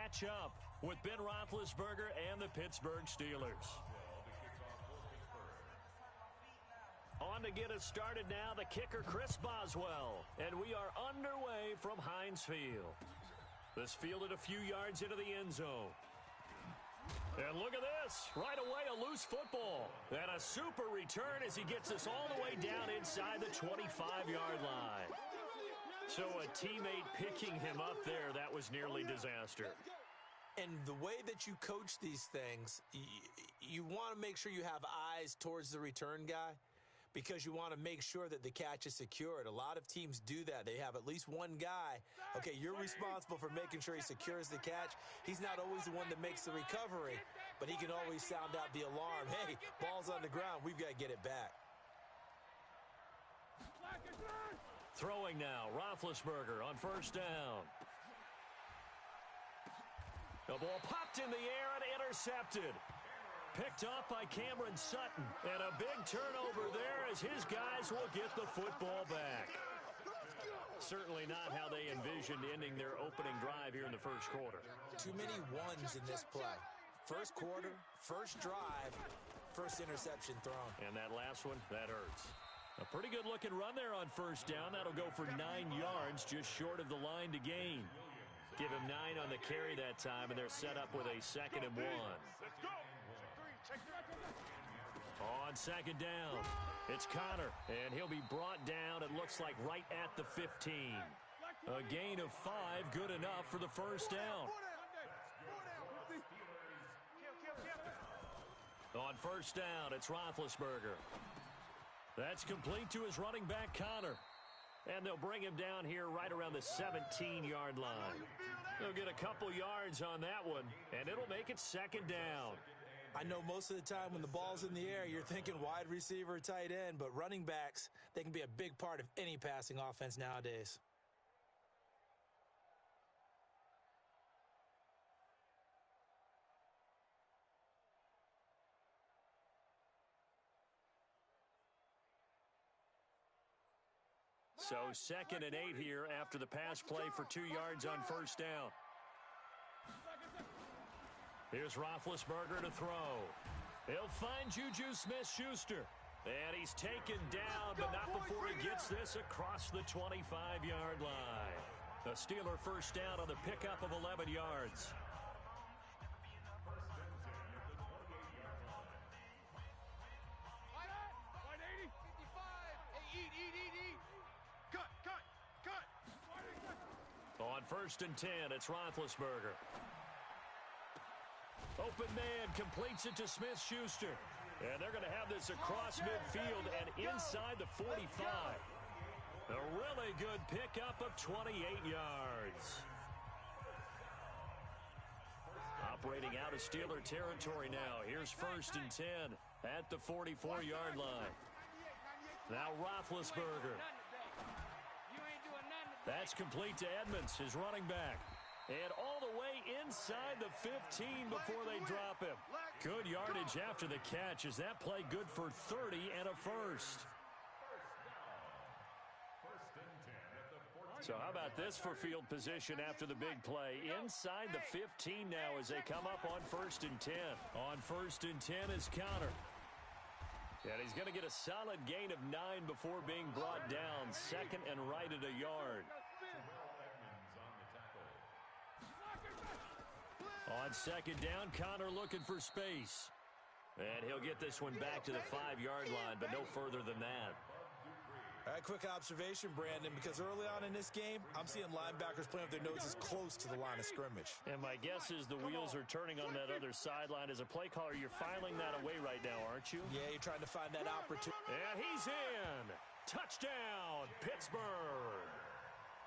match up with Ben Roethlisberger and the Pittsburgh Steelers. On to get us started now, the kicker, Chris Boswell. And we are underway from Heinz Field. This fielded a few yards into the end zone. And look at this. Right away, a loose football. And a super return as he gets us all the way down inside the 25-yard line. So a teammate picking him up there, that was nearly disaster. And the way that you coach these things, you want to make sure you have eyes towards the return guy because you want to make sure that the catch is secured. A lot of teams do that. They have at least one guy. Okay, you're responsible for making sure he secures the catch. He's not always the one that makes the recovery, but he can always sound out the alarm. Hey, ball's on the ground. We've got to get it back. Throwing now, Roethlisberger on first down. The ball popped in the air and intercepted. Picked off by Cameron Sutton. And a big turnover there as his guys will get the football back. Certainly not how they envisioned ending their opening drive here in the first quarter. Too many ones in this play. First quarter, first drive, first interception thrown. And that last one, that hurts. A pretty good-looking run there on first down. That'll go for 9 yards, just short of the line to gain. Give him 9 on the carry that time, and they're set up with a 2nd and 1. On second down, it's Connor, and he'll be brought down, it looks like, right at the 15. A gain of 5, good enough for the first down. On first down, it's Roethlisberger. That's complete to his running back, Connor. And they'll bring him down here right around the 17-yard line. They'll get a couple yards on that one, and it'll make it second down. I know most of the time when the ball's in the air, you're thinking wide receiver, tight end, but running backs, they can be a big part of any passing offense nowadays. So 2nd and 8 here after the pass play for 2 yards on first down. Here's Roethlisberger to throw. He'll find Juju Smith-Schuster. And he's taken down, but not before he gets this across the 25-yard line. The Steeler first down on the pickup of 11 yards. On 1st and 10, it's Roethlisberger. Open man completes it to Smith-Schuster. And they're going to have this across midfield and inside the 45. A really good pickup of 28 yards. Operating out of Steeler territory now. Here's 1st and 10 at the 44-yard line. Now Roethlisberger. That's complete to Edmonds, his running back. And all the way inside the 15 before they drop him. Good yardage after the catch. Is that play good for 30 and a first? So how about this for field position after the big play? Inside the 15 now as they come up on 1st and 10. On 1st and 10 is Connor. And he's going to get a solid gain of 9 before being brought down. 2nd and right at a yard. On 2nd down, Connor looking for space. And he'll get this one back to the 5-yard line, but no further than that. All right, quick observation, Brandon, because early on in this game, I'm seeing linebackers playing with their noses close to the line of scrimmage. And my guess is the wheels are turning on that other sideline. As a play caller, you're filing that away right now, aren't you? Yeah, you're trying to find that opportunity. And he's in. Touchdown, Pittsburgh.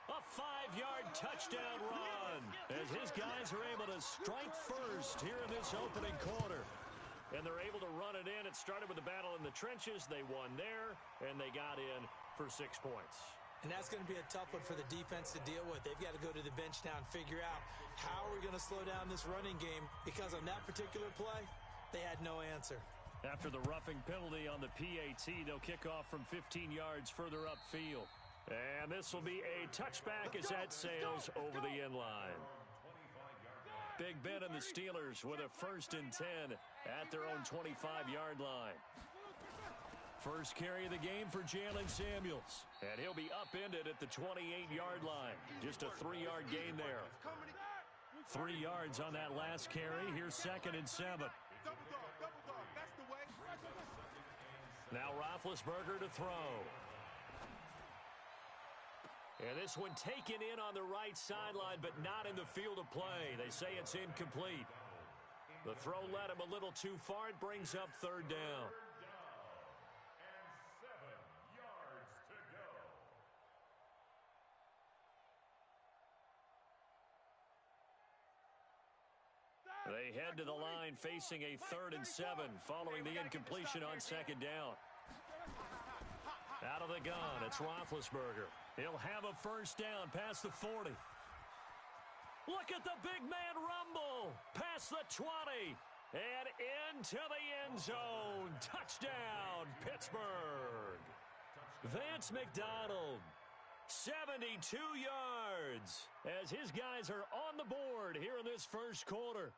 A 5-yard touchdown run as his guys are able to strike first here in this opening quarter. And they're able to run it in. It started with a battle in the trenches. They won there, and they got in for 6 points. And that's going to be a tough one for the defense to deal with. They've got to go to the bench now and figure out how are we going to slow down this running game, because on that particular play, they had no answer. After the roughing penalty on the PAT, they'll kick off from 15 yards further upfield. And this will be a touchback as that sails over the end line. Big Ben and the Steelers with a 1st and 10 at their own 25-yard line. First carry of the game for Jalen Samuels. And he'll be upended at the 28-yard line. Just a 3-yard gain there. 3 yards on that last carry. Here's 2nd and 7. Now Roethlisberger to throw. And this one taken in on the right sideline, but not in the field of play. They say it's incomplete. The throw led him a little too far. It brings up 3rd down. They head to the line facing a 3rd and 7 following the incompletion on 2nd down. Out of the gun, it's Roethlisberger. He'll have a 1st down past the 40. Look at the big man rumble. Past the 20 and into the end zone. Touchdown, Pittsburgh. Vance McDonald, 72 yards as his guys are on the board here in this 1st quarter.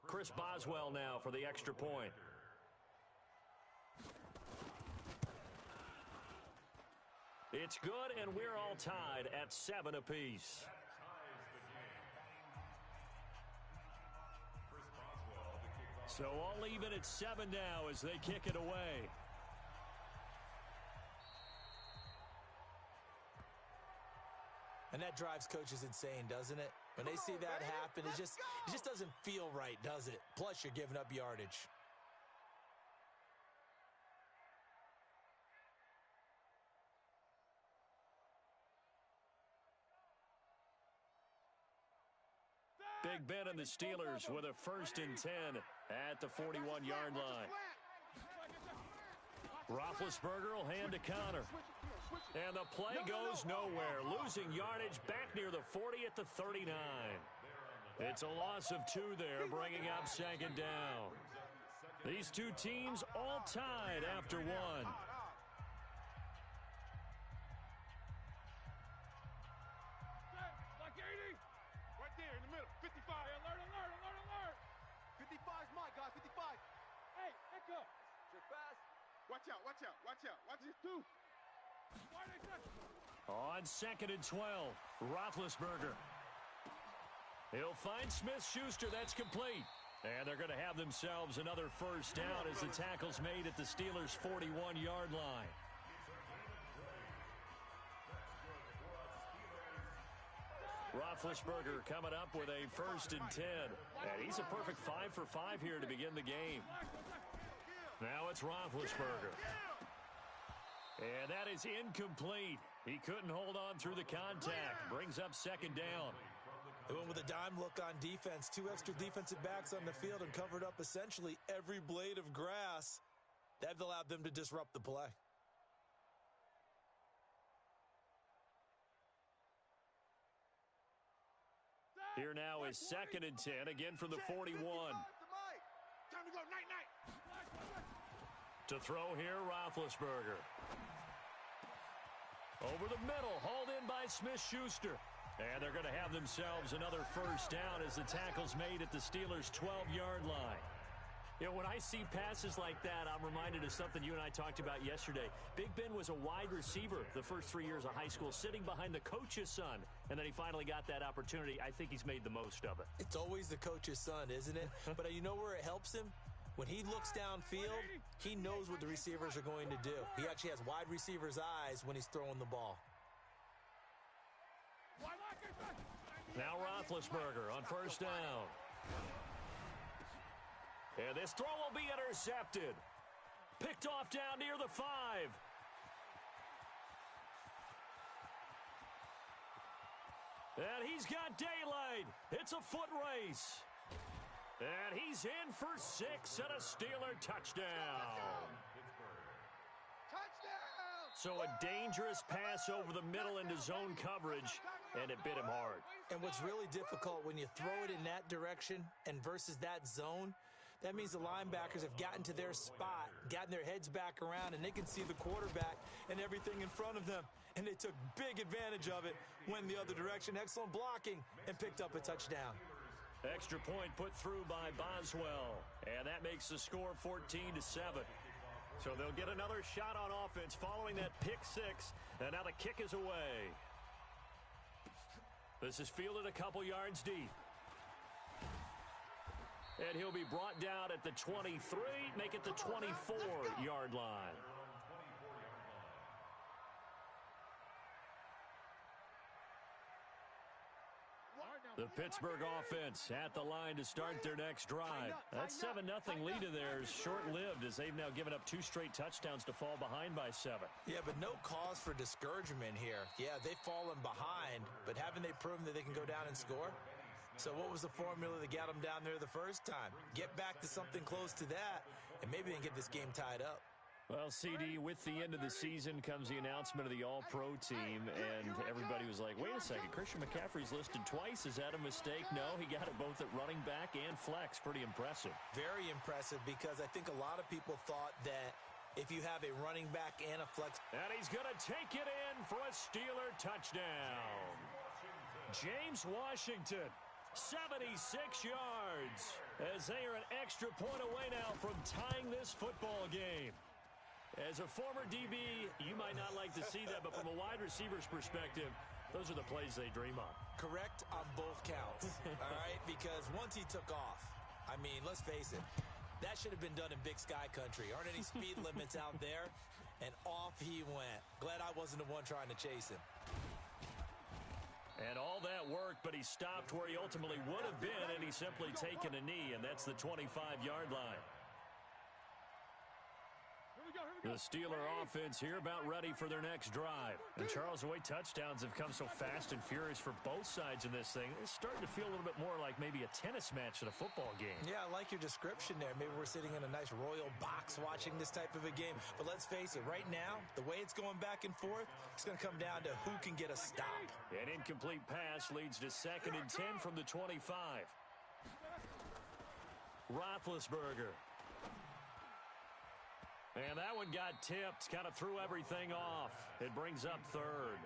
Chris Boswell now for the extra point. It's good, and we're all tied at 7 apiece. So all even at 7 now as they kick it away. And that drives coaches insane, doesn't it? When they see that happen, it just doesn't feel right, does it? Plus, you're giving up yardage. Big Ben and the Steelers with a 1st and 10 at the 41-yard line. Roethlisberger will hand to Connor. And the play goes nowhere. Losing yardage back near the 40 at the 39. It's a loss of 2 there, bringing up 2nd down. These two teams all tied after 1. Right there in the middle. 55. Alert. 55's my guy. 55. Hey, echo. You're fast. Watch out. Watch this too. On 2nd and 12, Roethlisberger. He'll find Smith-Schuster. That's complete. And they're going to have themselves another 1st down as the tackle's made at the Steelers' 41-yard line. Roethlisberger coming up with a 1st and 10. And he's a perfect 5 for 5 here to begin the game. Now it's Roethlisberger. And that is incomplete. He couldn't hold on through the contact. Brings up 2nd down. They went with a dime look on defense. 2 extra defensive backs on the field and covered up essentially every blade of grass. That allowed them to disrupt the play. Here now is 2nd and 10, again from the 41. Time to go, night. To throw here, Roethlisberger. Over the middle, hauled in by Smith-Schuster. And they're going to have themselves another 1st down as the tackle's made at the Steelers' 12-yard line. You know, when I see passes like that, I'm reminded of something you and I talked about yesterday. Big Ben was a wide receiver the first 3 years of high school, sitting behind the coach's son. And then he finally got that opportunity. I think he's made the most of it. It's always the coach's son, isn't it? But you know where it helps him? When he looks downfield, he knows what the receivers are going to do. He actually has wide receivers' eyes when he's throwing the ball. Now Roethlisberger on 1st down. And this throw will be intercepted. Picked off down near the 5. And he's got daylight. It's a foot race. And he's in for 6 and a Steeler touchdown. So a dangerous pass over the middle into zone coverage. and it bit him hard. And what's really difficult when you throw it in that direction and versus that zone, that means the linebackers have gotten to their spot, gotten their heads back around, and they can see the quarterback and everything in front of them. And they took big advantage of it, went the other direction, excellent blocking, and picked up a touchdown. Extra point put through by Boswell, and that makes the score 14-7. So they'll get another shot on offense following that pick six, and now the kick is away. This is fielded a couple yards deep. And he'll be brought down at the 23, make it the 24-yard line. The Pittsburgh offense at the line to start their next drive. That 7-0 lead of theirs short-lived as they've now given up 2 straight touchdowns to fall behind by 7. Yeah, but no cause for discouragement here. Yeah, they've fallen behind, but haven't they proven that they can go down and score? So what was the formula that got them down there the first time? Get back to something close to that, and maybe they can get this game tied up. Well, CD, with the end of the season comes the announcement of the All-Pro team, and everybody was like, wait a second, Christian McCaffrey's listed twice. Is that a mistake? No, he got it both at running back and flex. Pretty impressive. Very impressive, because I think a lot of people thought that if you have a running back and a flex. And he's going to take it in for a Steeler touchdown. James Washington, 76 yards, as they are an extra point away now from tying this football game. As a former DB, you might not like to see that, but from a wide receiver's perspective, those are the plays they dream of. Correct on both counts, all right? Because once he took off, I mean, let's face it, that should have been done in Big Sky Country. Aren't any speed limits out there? And off he went. Glad I wasn't the one trying to chase him. And all that worked, but he stopped where he ultimately would have been, and he's simply taken a knee, and that's the 25-yard line. The Steeler offense here about ready for their next drive. And Charles, the way touchdowns have come so fast and furious for both sides in this thing, it's starting to feel a little bit more like maybe a tennis match than a football game. Yeah, I like your description there. Maybe we're sitting in a nice royal box watching this type of a game. But let's face it, right now, the way it's going back and forth, it's going to come down to who can get a stop. An incomplete pass leads to 2nd and 10 from the 25. Roethlisberger. And that one got tipped, kind of threw everything off. It brings up 3rd.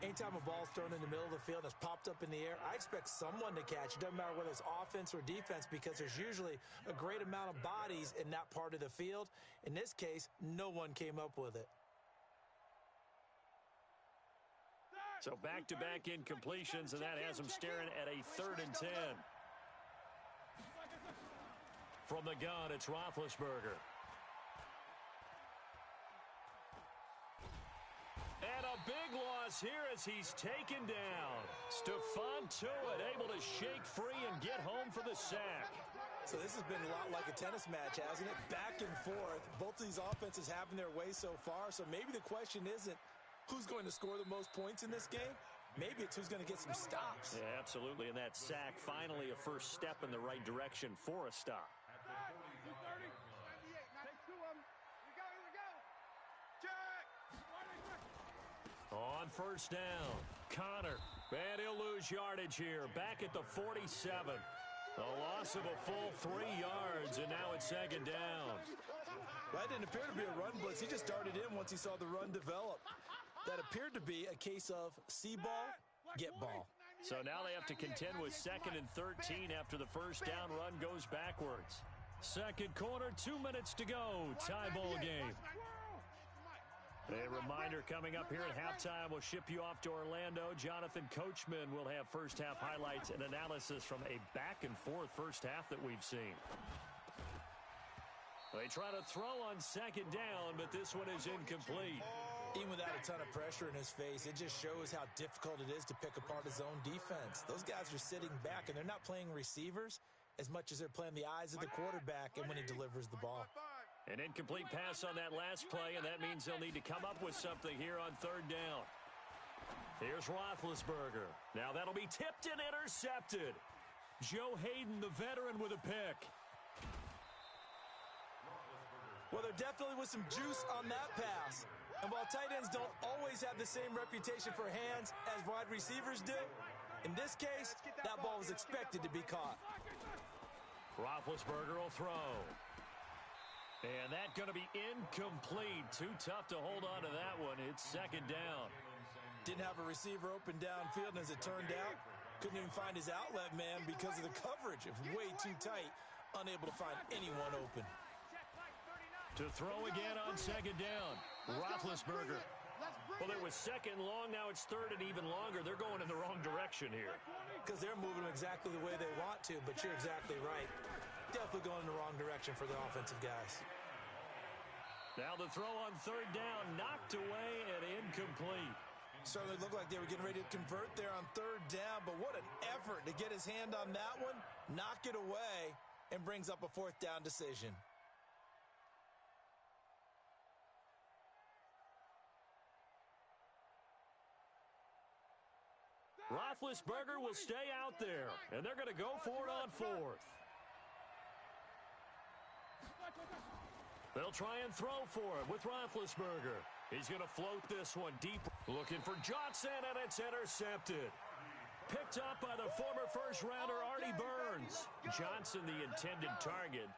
Anytime a ball's thrown in the middle of the field and it's popped up in the air, I expect someone to catch it. Doesn't matter whether it's offense or defense, because there's usually a great amount of bodies in that part of the field. In this case, no one came up with it. So back-to-back incompletions, and that has them staring at a 3rd and 10. From the gun, it's Roethlisberger. And a big loss here as he's taken down. Stephon Tuitt able to shake free and get home for the sack. So this has been a lot like a tennis match, hasn't it? Back and forth. Both of these offenses having their way so far. So maybe the question isn't who's going to score the most points in this game. Maybe it's who's going to get some stops. Yeah, absolutely. And that sack, finally a first step in the right direction for a stop. On first down, Connor, and he'll lose yardage here. Back at the 47. A loss of a full 3 yards, and now it's 2nd down. That didn't appear to be a run blitz. He just darted in once he saw the run develop. That appeared to be a case of see ball, get ball. So now they have to contend with 2nd and 13 after the first down run goes backwards. Second quarter, 2 minutes to go. Tie ball game. A reminder coming up here at halftime, we'll ship you off to Orlando. Jonathan Coachman will have first half highlights and analysis from a back and forth first half that we've seen. They try to throw on 2nd down, but this one is incomplete. Even without a ton of pressure in his face, it just shows how difficult it is to pick apart his own defense. Those guys are sitting back, and they're not playing receivers as much as they're playing the eyes of the quarterback and when he delivers the ball. An incomplete pass on that last play, and that means they'll need to come up with something here on 3rd down. Here's Roethlisberger. Now that'll be tipped and intercepted. Joe Hayden, the veteran, with a pick. Well, there definitely was some juice on that pass. And while tight ends don't always have the same reputation for hands as wide receivers do, in this case, that ball was expected to be caught. Roethlisberger will throw. And that's going to be incomplete. Too tough to hold on to that one. It's second down. Didn't have a receiver open downfield, and as it turned out, couldn't even find his outlet man because of the coverage. It was way too tight, unable to find anyone open. To throw again on second down. Roethlisberger. Well, it was second long. Now it's third and even longer. They're going in the wrong direction here. Because they're moving exactly the way they want to, but you're exactly right. Definitely going in the wrong direction for the offensive guys. Now the throw on third down, knocked away and incomplete. Certainly looked like they were getting ready to convert there on third down, but what an effort to get his hand on that one, knock it away, and brings up a fourth down decision. Roethlisberger will stay out there, and they're going to go for it on fourth. They'll try and throw for it with Roethlisberger. He's going to float this one deep. Looking for Johnson, and it's intercepted. Picked up by the former first-rounder Artie Burns. Johnson, the intended target.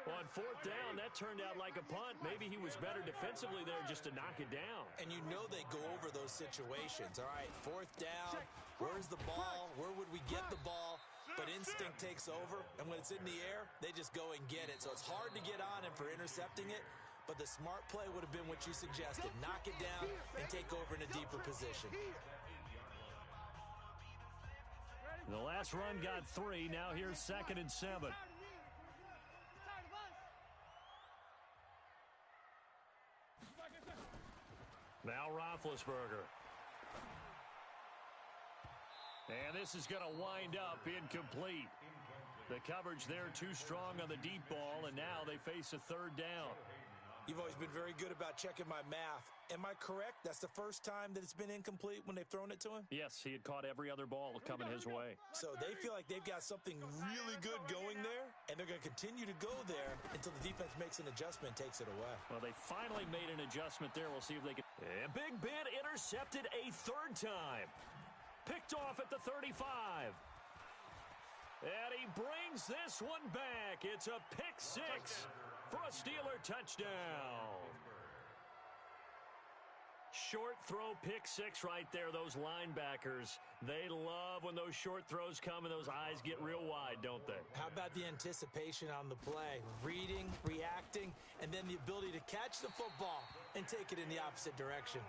On fourth down, that turned out like a punt. Maybe he was better defensively there just to knock it down. And you know they go over those situations. All right, fourth down, where's the ball? Where would we get the ball? But instinct takes over, and when it's in the air, they just go and get it. So it's hard to get on him for intercepting it, but the smart play would have been what you suggested. Knock it down and take over in a deeper position. The last run got 3. Now here's 2nd and 7. Now Roethlisberger. And this is going to wind up incomplete. The coverage there too strong on the deep ball, and now they face a third down. You've always been very good about checking my math. Am I correct? That's the first time that it's been incomplete when they've thrown it to him? Yes, he had caught every other ball coming his way. So they feel like they've got something really good going there, and they're going to continue to go there until the defense makes an adjustment and takes it away. Well, they finally made an adjustment there. We'll see if they can. And Big Ben intercepted a third time. Picked off at the 35. And he brings this one back. It's a pick 6 for a Steeler touchdown. Short throw pick 6 right there. Those linebackers, they love when those short throws come and those eyes get real wide, don't they? How about the anticipation on the play? Reading, reacting, and then the ability to catch the football and take it in the opposite direction.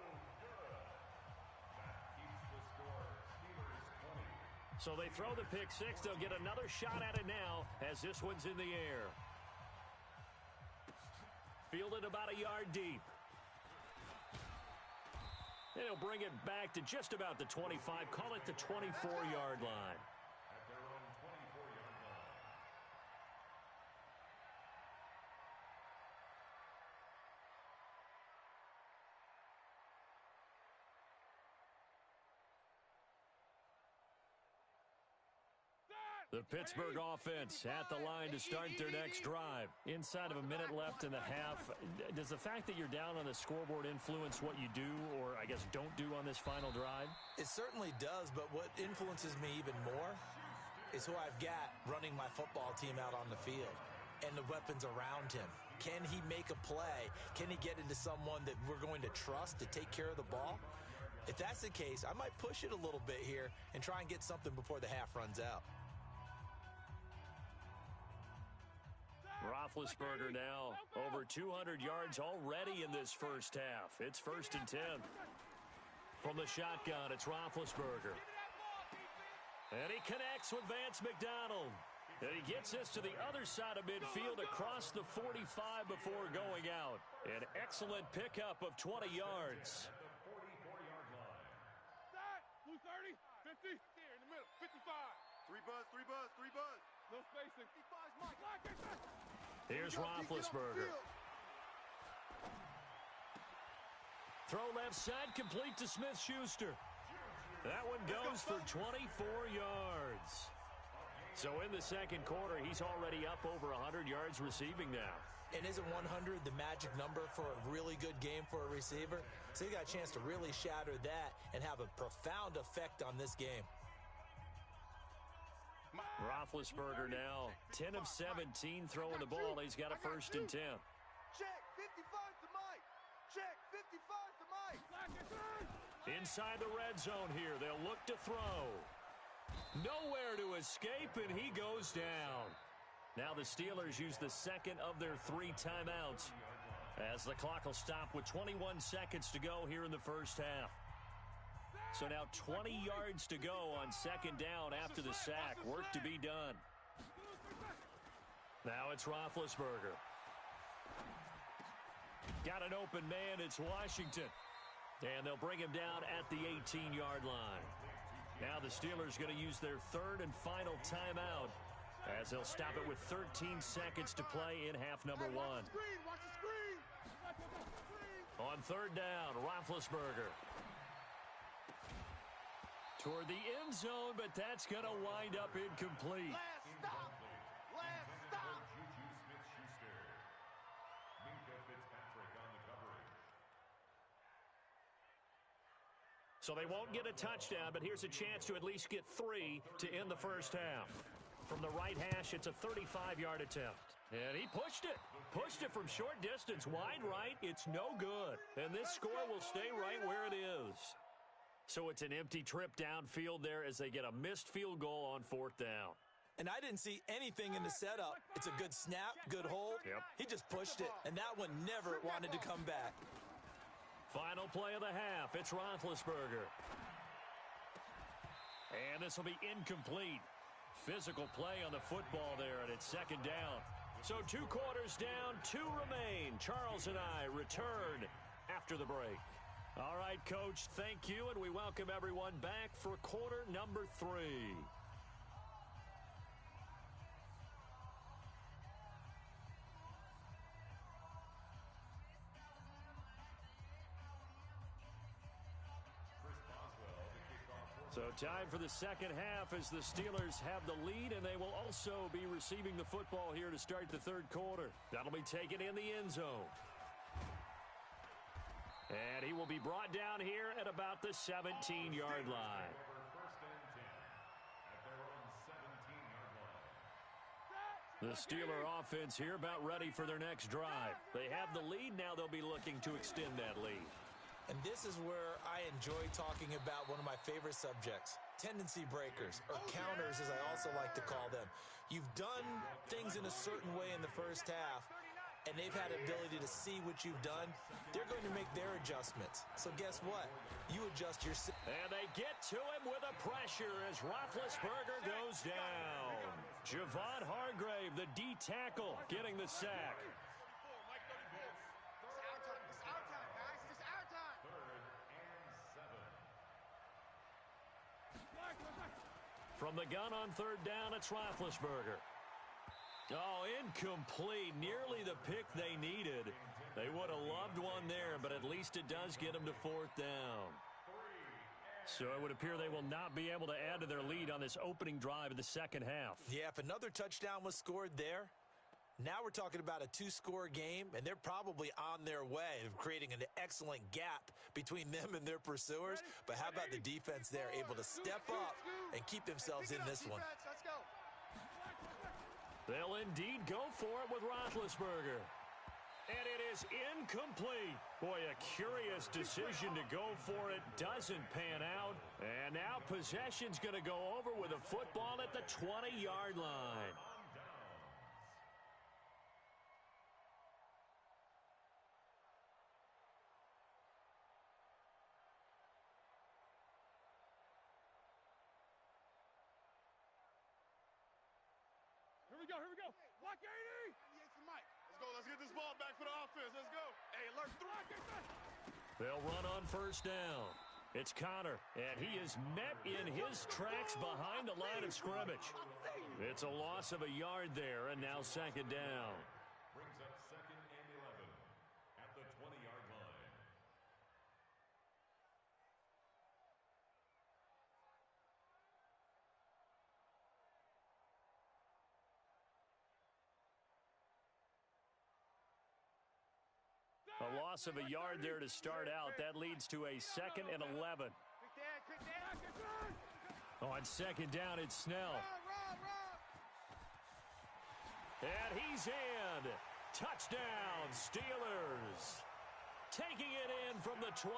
So they throw the pick 6. They'll get another shot at it now as this one's in the air. Fielded about a yard deep. And he'll bring it back to just about the 25. Call it the 24-yard line. The Pittsburgh offense at the line to start their next drive. Inside of a minute left in the half. Does the fact that you're down on the scoreboard influence what you do or, I guess, don't do on this final drive? It certainly does, but what influences me even more is who I've got running my football team out on the field and the weapons around him. Can he make a play? Can he get into someone that we're going to trust to take care of the ball? If that's the case, I might push it a little bit here and try and get something before the half runs out. Roethlisberger now over 200 yards already in this first half. It's 1st and 10. From the shotgun, it's Roethlisberger. And he connects with Vance McDonald. And he gets this to the other side of midfield across the 45 before going out. An excellent pickup of 20 yards. 30, 50, here in the middle, 55. 3 buzz, 3 buzz, 3 buzz. No spacing. 55's Mike. Here's Roethlisberger. Throw left side, complete to Smith-Schuster. That one goes for 24 yards. So in the second quarter, he's already up over 100 yards receiving now. And isn't 100 the magic number for a really good game for a receiver? So you got a chance to really shatter that and have a profound effect on this game. Roethlisberger now 10 of 17 throwing the ball. He's got a 1st and 10. Check, 55 to Mike. Check, 55 to Mike. Inside the red zone here. They'll look to throw. Nowhere to escape, and he goes down. Now the Steelers use the second of their 3 timeouts as the clock will stop with 21 seconds to go here in the first half. So now 20 yards to go on 2nd down after the sack. Work to be done. Now it's Roethlisberger. Got an open man. It's Washington. And they'll bring him down at the 18-yard line. Now the Steelers going to use their 3rd and final timeout as they'll stop it with 13 seconds to play in half number 1. Watch the screen. On 3rd down, Roethlisberger. Toward the end zone, but that's going to wind up incomplete. Last stop. Last stop. So they won't get a touchdown, but here's a chance to at least get 3 to end the first half. From the right hash, it's a 35-yard attempt. And he pushed it. Pushed it from short distance, wide right. It's no good. And this score will stay right where it is. So it's an empty trip downfield there as they get a missed field goal on 4th down. And I didn't see anything in the setup. It's a good snap, good hold. Yep. He just pushed it, and that one never wanted to come back. Final play of the half. It's Roethlisberger. And this will be incomplete. Physical play on the football there, and it's 2nd down. So 2 quarters down, 2 remain. Charles and I return after the break. All right, Coach, thank you, and we welcome everyone back for quarter number 3. So time for the second half as the Steelers have the lead, and they will also be receiving the football here to start the 3rd quarter. That'll be taken in the end zone. And he will be brought down here at about the 17-yard line. The Steeler offense here about ready for their next drive. They have the lead. Now they'll be looking to extend that lead. And this is where I enjoy talking about one of my favorite subjects, tendency breakers, or counters as I also like to call them. You've done things in a certain way in the first half, and they've had the ability to see what you've done. They're going to make their adjustments. So guess what? You adjust your... And they get to him with a pressure as Roethlisberger goes down. Javon Hargrave, the D tackle, getting the sack. From the gun on 3rd down, it's Roethlisberger. Oh, incomplete. Nearly the pick they needed. They would have loved one there, but at least it does get them to 4th down. So it would appear they will not be able to add to their lead on this opening drive of the second half. Yeah, if another touchdown was scored there, now we're talking about a 2-score game, and they're probably on their way of creating an excellent gap between them and their pursuers. But how about the defense there, able to step up and keep themselves in this one? Let's go. They'll indeed go for it with Roethlisberger. And it is incomplete. Boy, a curious decision to go for it. Doesn't pan out. And now possession's going to go over with a football at the 20-yard line. Here we go. Block 80. It's the mic. Let's go. Let's get this ball back for the offense. Let's go. Hey, alert 3. They'll run on 1st down. It's Connor, and he is met in his tracks behind the line of scrimmage. It's a loss of a yard there, and now 2nd down. Brings up 2nd and 11 at the 20-yard line. loss of a yard there to start out. That leads to a 2nd and 11. On 2nd down, it's Snell. And he's in. Touchdown, Steelers. Taking it in from the 20.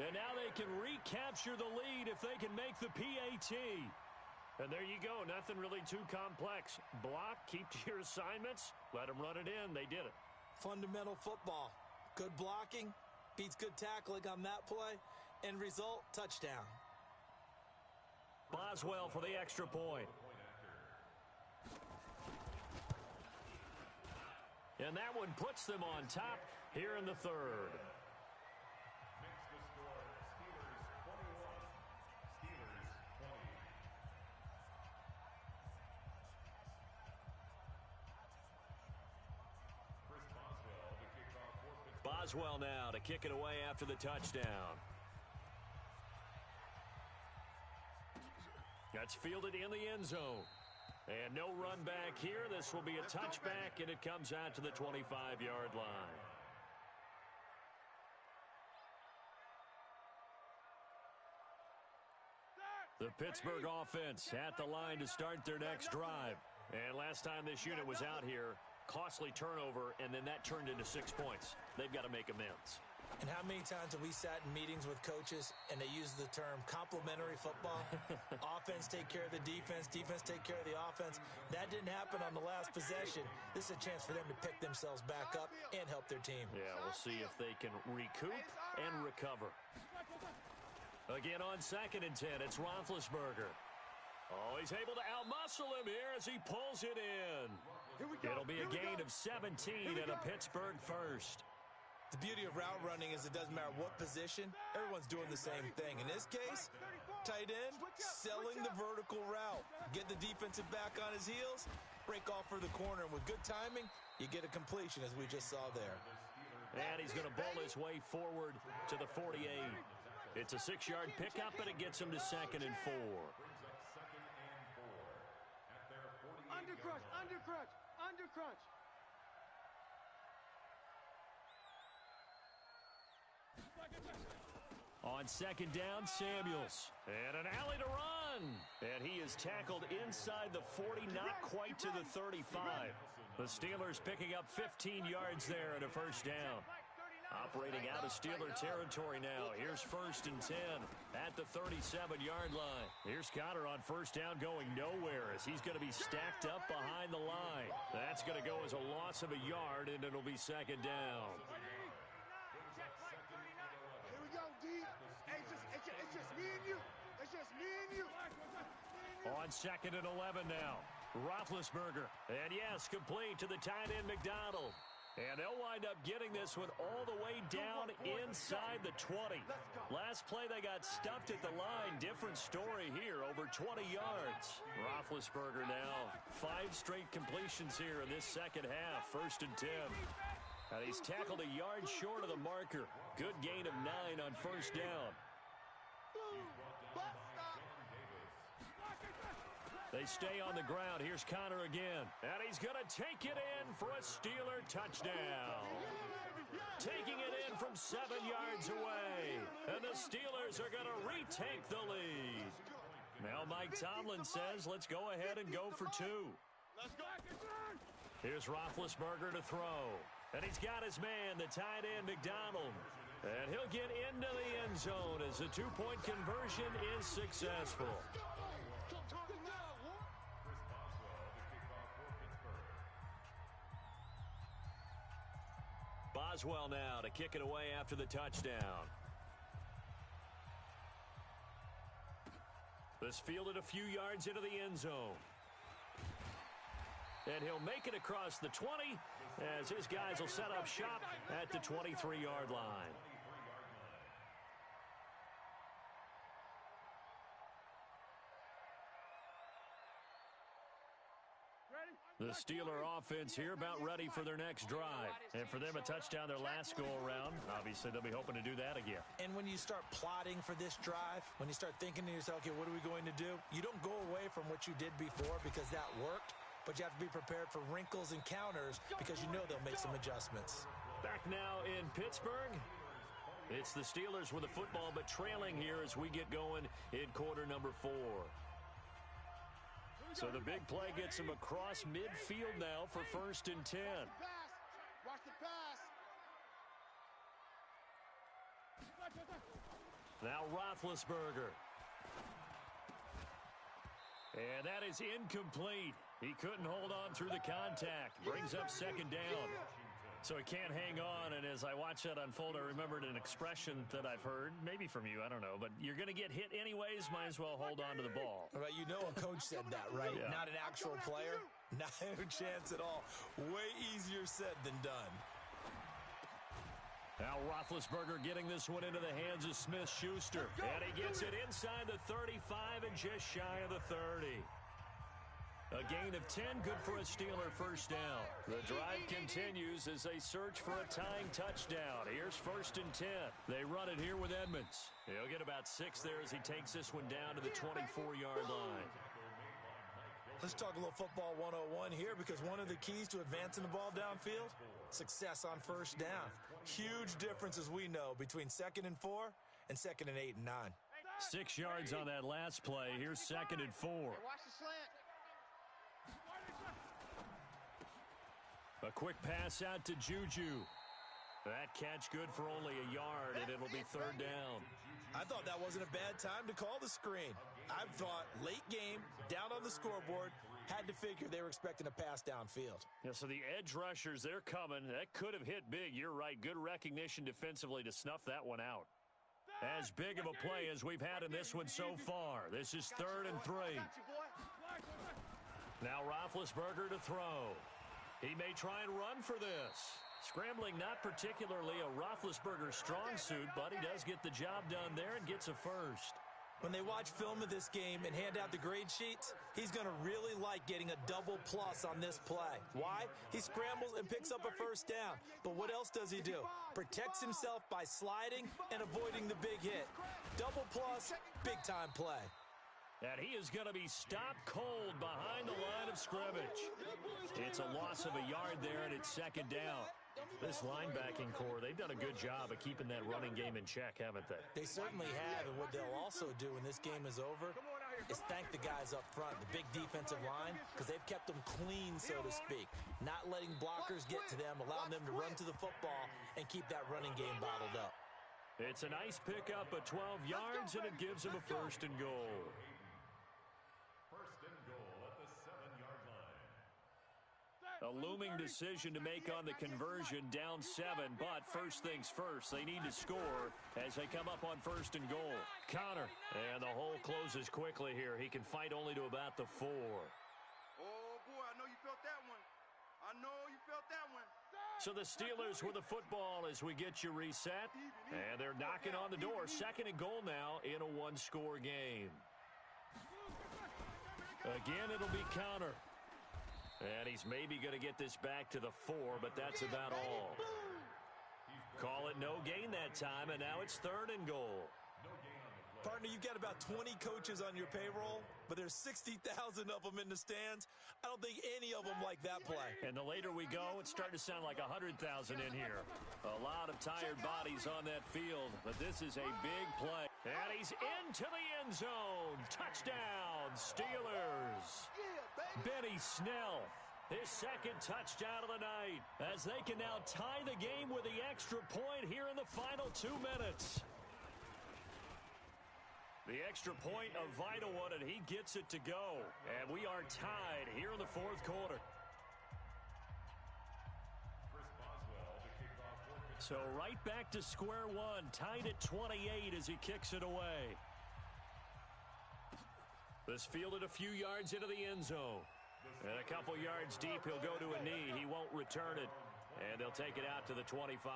And now they can recapture the lead if they can make the PAT. And there you go. Nothing really too complex. Block, keep to your assignments, let them run it in. They did it. Fundamental football. Good blocking beats good tackling on that play. End result, touchdown. Boswell for the extra point. And that one puts them on top here in the 3rd. Makes the score Steelers 21, Steelers 20. Chris Boswell to kick off for Pittsburgh. Boswell now to kick it away after the touchdown. That's fielded in the end zone. And no run back here. This will be a touchback, and it comes out to the 25-yard line. The Pittsburgh offense at the line to start their next drive. And last time this unit was out here, costly turnover, and then that turned into 6 points. They've got to make amends. And how many times have we sat in meetings with coaches and they use the term complementary football? Offense take care of the defense, defense take care of the offense. That didn't happen on the last possession. This is a chance for them to pick themselves back up and help their team. Yeah, we'll see if they can recoup and recover. Again on 2nd and 10, it's Roethlisberger. Oh, he's able to outmuscle him here as he pulls it in. It'll be a gain of 17 and a Pittsburgh first. The beauty of route running is it doesn't matter what position, everyone's doing the same thing. In this case, tight end, selling the vertical route. Get the defensive back on his heels, break off for the corner, and with good timing, you get a completion as we just saw there. And he's going to bowl his way forward to the 48. It's a 6-yard pickup, and it gets him to 2nd and 4. Undercrunch, undercrunch, undercrunch. On 2nd down, Samuels. And an alley to run. And he is tackled inside the 40, not quite to the 35. The Steelers picking up 15 yards there and a first down. Operating out of Steeler territory now. Here's 1st and 10 at the 37-yard line. Here's Conner on first down going nowhere as he's going to be stacked up behind the line. That's going to go as a loss of a yard, and it'll be 2nd down. Here we go, D. Hey, it's just me and you. It's just me and you. On 2nd and 11 now. Roethlisberger. And yes, complete to the tight end McDonald. And they'll wind up getting this one all the way down inside the 20. Last play, they got stuffed at the line. Different story here, over 20 yards. Roethlisberger now, 5 straight completions here in this second half. 1st and 10. And he's tackled a yard short of the marker. Good gain of 9 on first down. They stay on the ground. Here's Conner again. And he's going to take it in for a Steeler touchdown. Taking it in from 7 yards away. And the Steelers are going to retake the lead. Now Mike Tomlin says, let's go ahead and go for 2. Here's Roethlisberger to throw. And he's got his man, the tight end, McDonald. And he'll get into the end zone as the 2-point conversion is successful. Boswell now to kick it away after the touchdown. This fielded a few yards into the end zone. And he'll make it across the 20 as his guys will set up shop at the 23-yard line. The Steeler offense here about ready for their next drive. And for them, a touchdown their last go-around. Obviously, they'll be hoping to do that again. And when you start plotting for this drive, when you start thinking to yourself, okay, what are we going to do? You don't go away from what you did before because that worked, but you have to be prepared for wrinkles and counters because you know they'll make some adjustments. Back back now in Pittsburgh. It's the Steelers with the football, but trailing here as we get going in quarter number 4. So the big play gets him across midfield now for 1st and 10. Watch the pass. Now Roethlisberger. And that is incomplete. He couldn't hold on through the contact. Brings up 2nd down. So he can't hang on, and as I watch that unfold, I remembered an expression that I've heard, maybe from you, I don't know, but you're going to get hit anyways, might as well hold on to the ball. Right, you know a coach said that, right? Yeah. Not an actual player. Not a chance at all. Way easier said than done. Now Roethlisberger getting this one into the hands of Smith-Schuster, and he gets it inside the 35 and just shy of the 30. A gain of 10, good for a Steeler 1st down. The drive continues as they search for a tying touchdown. Here's 1st and 10. They run it here with Edmonds. He'll get about 6 there as he takes this one down to the 24-yard line. Let's talk a little football 101 here, because one of the keys to advancing the ball downfield, success on 1st down. Huge difference, as we know, between 2nd and 4 and 2nd and 8 and 9. 6 yards on that last play. Here's 2nd and 4. Watch the slant. A quick pass out to Juju. That catch good for only a yard, and it'll be 3rd down. I thought that wasn't a bad time to call the screen. I thought late game, down on the scoreboard, had to figure they were expecting a pass downfield. Yeah, so the edge rushers, they're coming. That could have hit big. You're right. Good recognition defensively to snuff that one out. As big of a play as we've had in this one so far. This is 3rd and 3. Now Roethlisberger to throw. He may try and run for this. Scrambling, not particularly a Roethlisberger strong suit, but he does get the job done there and gets a 1st. When they watch film of this game and hand out the grade sheets, he's going to really like getting a double plus on this play. Why? He scrambles and picks up a 1st down. But what else does he do? Protects himself by sliding and avoiding the big hit. Double plus, big-time play. And he is going to be stopped cold behind the line of scrimmage. It's a loss of a yard there, and it's 2nd down. This linebacking core, they've done a good job of keeping that running game in check, haven't they? They certainly have, and what they'll also do when this game is over is thank the guys up front, the big defensive line, because they've kept them clean, so to speak. Not letting blockers get to them, allowing them to run to the football and keep that running game bottled up. It's a nice pickup of 12 yards, and it gives them a 1st and goal. A looming decision to make on the conversion, down 7, but first things first, they need to score as they come up on 1st and goal. Counter, and the hole closes quickly here. He can fight only to about the 4. Oh, boy, I know you felt that one. I know you felt that one. So the Steelers with the football as we get you reset, and they're knocking on the door. 2nd and goal now in a 1-score game. Again, it'll be counter. And he's maybe going to get this back to the 4, but that's about all. Call it no gain that time, and now it's 3rd and goal. Partner, you've got about 20 coaches on your payroll, but there's 60,000 of them in the stands. I don't think any of them like that play. And the later we go, it's starting to sound like 100,000 in here. A lot of tired bodies on that field, but this is a big play. And he's into the end zone. Touchdown, Steelers. Benny Snell, his 2nd touchdown of the night, as they can now tie the game with the extra point here in the final 2 minutes. The extra point, a vital one, and he gets it to go. And we are tied here in the 4th quarter. So right back to square one, tied at 28 as he kicks it away. This fielded a few yards into the end zone. And a couple yards deep, he'll go to a knee. He won't return it. And they'll take it out to the 25.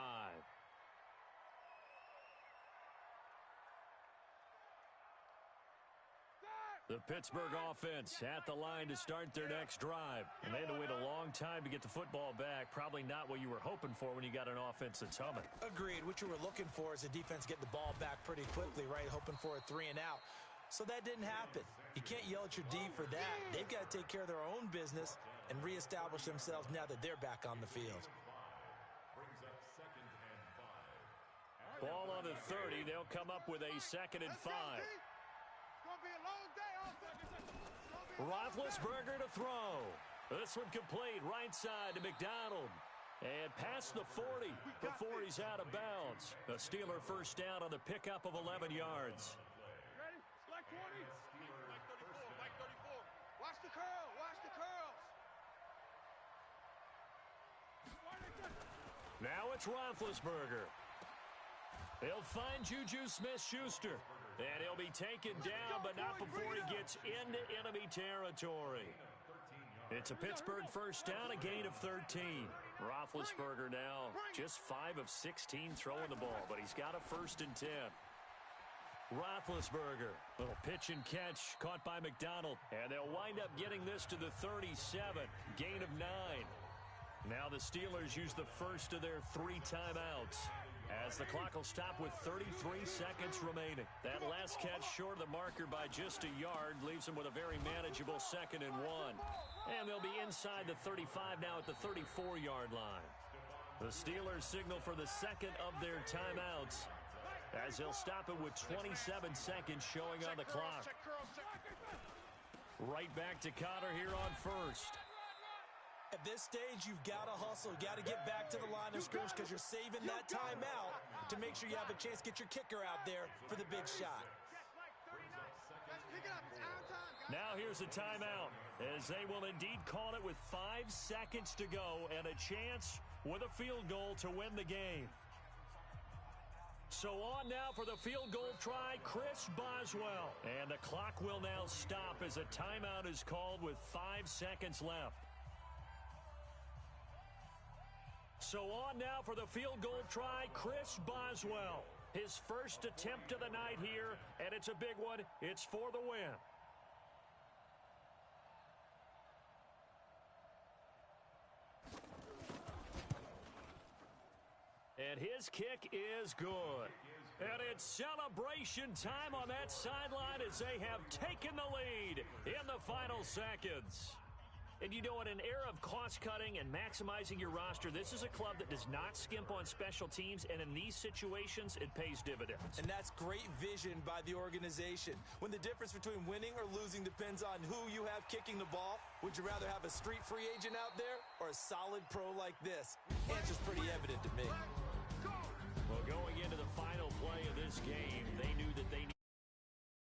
The Pittsburgh offense at the line to start their next drive. And they had to wait a long time to get the football back. Probably not what you were hoping for when you got an offense that's humming. Agreed. What you were looking for is the defense getting the ball back pretty quickly, right? Hoping for a 3 and out. So that didn't happen. You can't yell at your D for that. They've got to take care of their own business and reestablish themselves now that they're back on the field. Brings up 2nd 30. They'll come up with a 2nd and 5. It's going to be a long day, Roethlisberger to throw. This one complete right side to McDonald. And past the 40 before he's out of bounds. The Steeler first down on the pickup of 11 yards. Ready? Like 20. Like 34. Like 34. Watch the curl. Watch the curls. Now it's Roethlisberger. He'll find Juju Smith-Schuster. And he'll be taken down, but not before he gets into enemy territory. It's a Pittsburgh first down, a gain of 13. Roethlisberger now just 5 of 16 throwing the ball, but he's got a 1st and 10. Roethlisberger, little pitch and catch caught by McDonald, and they'll wind up getting this to the 37, gain of 9. Now the Steelers use the first of their 3 timeouts as the clock will stop with 33 seconds remaining. That last catch short of the marker by just a yard leaves them with a very manageable 2nd and 1. And they'll be inside the 35 now at the 34-yard line. The Steelers signal for the 2nd of their timeouts as they'll stop it with 27 seconds showing on the clock. Right back to Cotter here on first. At this stage, you've got to hustle. You've got to get back to the line of scrimmage because you're saving that timeout to make sure you have a chance to get your kicker out there for the big shot. Now here's a timeout as they will indeed call it with 5 seconds to go and a chance with a field goal to win the game. So on now for the field goal try, Chris Boswell. And the clock will now stop as a timeout is called with 5 seconds left. So on now for the field goal try, Chris Boswell. His first attempt of the night here, and it's a big one. It's for the win. And his kick is good. And it's celebration time on that sideline as they have taken the lead in the final seconds. And you know, in an era of cost-cutting and maximizing your roster, this is a club that does not skimp on special teams, and in these situations, it pays dividends. And that's great vision by the organization. When the difference between winning or losing depends on who you have kicking the ball, would you rather have a street free agent out there or a solid pro like this? Answer's pretty evident to me. Well, going into the final play of this game, they